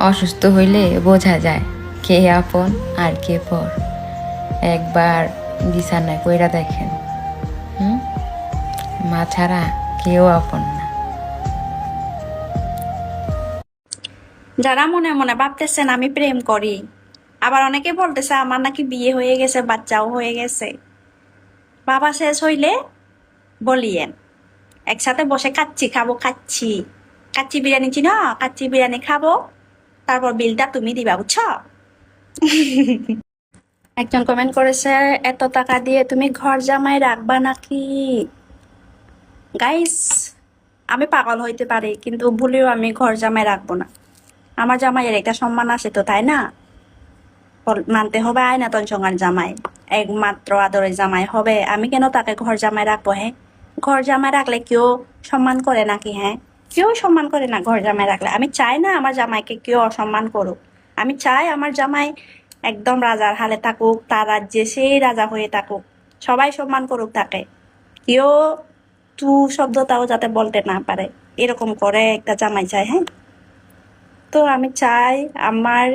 অসুস্থ হইলে বোঝা যায় কে আপন আর কে পর। একবার বিছানায় কইরা দেখেন, মা ছাড়া কেউ আপন না। যারা মনে মনে ভাবতেছেন আমি প্রেম করি, আবার অনেকে বলতেছে আমার নাকি বিয়ে হয়ে গেছে, বাচ্চাও হয়ে গেছে, বাবা শেষ হইলে বলিয়েন, একসাথে বসে কাচ্চি খাবো। কাচ্চি কাচ্চি বিরিয়ানি চিনো? কাচ্চি বিরিয়ানি খাবো, তারপর বিলটা তুমি দিবা, বুঝছো? একজন কমেন্ট করেছে, এত টাকা দিয়ে তুমি ঘর জামাই রাখবা নাকি? গাইস, আমি পাগল হইতে পারি, কিন্তু ভুলেও আমি ঘর জামাই রাখবো না। আমার জামাইয়ের একটা সম্মান আছে তো, তাই না? মানতে হবে আয়নাতন সঙ্গার জামাই, একমাত্র আদরের জামাই হবে। আমি কেন তাকে ঘর জামাই রাখবো? হ্যাঁ, ঘর জামাই রাখলে কেউ সম্মান করে নাকি? হ্যাঁ, কেউ সম্মান করে না ঘর জামাই রাখলে। আমি চাই না আমার জামাইকে কেউ অসম্মান করুক। আমি চাই আমার জামাই একদম রাজার হালে থাকুক, তার রাজ্যে সেই রাজা হয়ে থাকুক, সবাই সম্মান করুক তাকে, কেউ তু শব্দটাও যাতে বলতে না পারে, এরকম করে একটা জামাই চাই। হ্যাঁ, তো আমি চাই আমার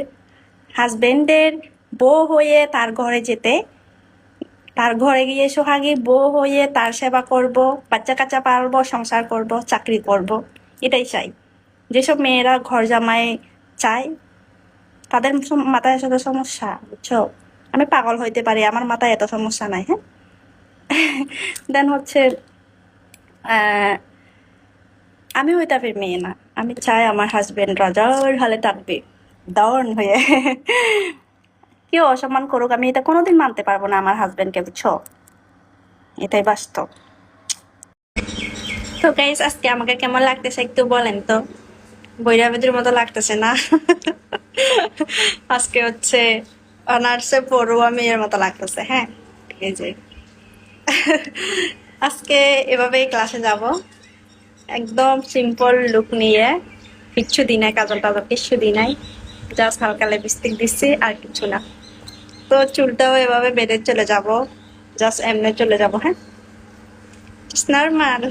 হাজবেন্ডের বউ হয়ে তার ঘরে যেতে, তার ঘরে গিয়ে সোহাগী বউ হয়ে তার সেবা করব, বাচ্চা কাচ্চা পালবো, সংসার করব, চাকরি করব, এটাই চাই। যেসব মেয়েরা ঘর জামাই চায় তাদের মাথায় আসলে সমস্যা, বুঝছো? আমি পাগল হইতে পারি, আমার মাথায় এত সমস্যা নাই। হ্যাঁ, দেন হচ্ছে আমি ওই টাইপের মেয়ে না। আমি চাই আমার হাজবেন্ড রাজার হালে থাকবে, দারুণ হয়ে। কেউ অসম্মান করুক, আমি এটা কোনোদিন মানতে পারবো না আমার হাজবেন্ডকে, বুঝছো? এটাই বাস্তব। তো গাইস, আজকে আমাকে কেমন লাগতেছে একটু বলেন তো? বৈরাবতীর মতো লাগতেছে না? আজকে হচ্ছে অনার্সে পড়ুয়া মেয়ের মতো লাগতেছে। হ্যাঁ, এই যে আজকে এভাবেই ক্লাসে যাব, একদম সিম্পল লুক নিয়ে, কিচ্ছু দিই নাই, কাজল টাজল কিচ্ছু দিই নাই, জাস্ট হালকা লিপস্টিক দিচ্ছি আর কিছু না। তো চুলটাও এভাবে বেঁধে চলে যাব, জাস্ট এমনি চলে যাব। হ্যাঁ, নর্মাল।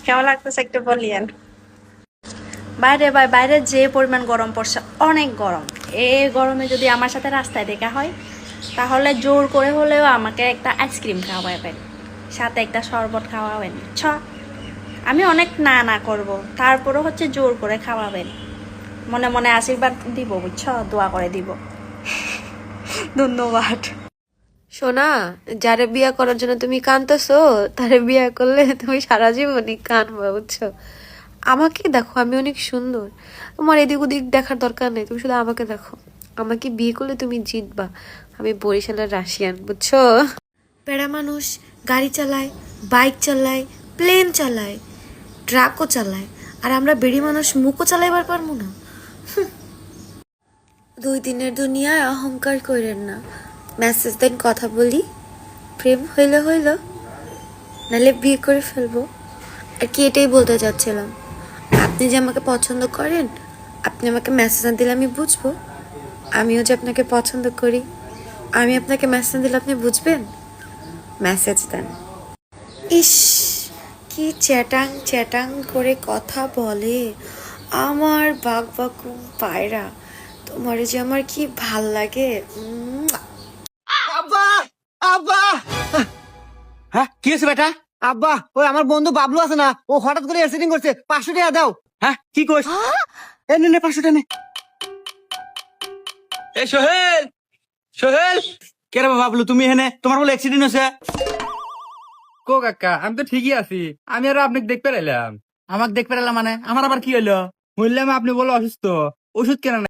কেমন লাগতেছে একটু বলিয়েন। বাইরে বাইরে যে পরিমাণ গরম পড়ছে, অনেক গরম। এই গরমে যদি আমার সাথে রাস্তায় দেখা হয়, তাহলে জোর করে হলেও আমাকে একটা আইসক্রিম খাওয়াবেন, সাথে একটা শরবত খাওয়াবেন, বুঝছ? আমি অনেক না না করব, তারপরও হচ্ছে জোর করে খাওয়াবেন, মনে মনে আশীর্বাদ দিব, বুঝছ? দোয়া করে দিব। ধন্যবাদ। সোনা, যারে বিয়ে করার জন্য তুমি কাঁদতেছো, তারে বিয়ে করলে তুমি সারা জীবনই কাঁদবা, বুঝছো? আমাকে দেখো, আমি অনেক সুন্দর, তোমার এদিক ওদিক দেখার দরকার নেই, তুমি শুধু আমাকে দেখো। আমাকে বিয়ে করলে তুমি জিতবা। আমি বরিশালের রাশিয়ান, বুঝছো? পেড়া মানুষ গাড়ি চালায়, বাইক চালায়, প্লেন চালায়, ট্রাকও চালায়, আর আমরা বেড়ি মানুষ মুখও চালাইবার পারবো না? 2 দিনের দুনিয়ায় অহংকার করেন না। মেসেজ দেন, কথা বলি, প্রেম হইলে হইল, নাহলে বিয়ে করে ফেলবো। আর কি, এটাই বলতে চাচ্ছিলাম। আপনি যে আমাকে পছন্দ করেন, আপনি আমাকে মেসেজ না দিলে আমি বুঝবো? আমিও যে আপনাকে পছন্দ করি, আমি আপনাকে মেসেজ না দিলে আপনি বুঝবেন? মেসেজ দেন। ইস, কি চ্যাটাং চ্যাটাং করে কথা বলে আমার বাঘবাকুম পায়রা। তোমারে যে আমার কি ভাল লাগে। আব্বা, আব্বা, হ্যাঁ কি হয়েছে বেটা? আব্বা, ওই আমার বন্ধু বাবলু আছে না, ও হঠাৎ করে অ্যাক্সিডেন্ট করছে, 500 টাকা দাও। হ্যাঁ কি কইস? এ নে নে 500 টাকা নে। এ সোহেল, সোহেল, কে রে বাবলু, তুমি এখানে? তোমার বলে অ্যাক্সিডেন্ট হয়েছে? কো কাকা, আমি তো ঠিকই আছি। আমি আর আপনাকে দেখতে এলাম। আমাকে দেখতে পেলাম মানে? আমার আবার কি হইলো? বললাম আপনি বলো অসুস্থ, ওষুধ কেন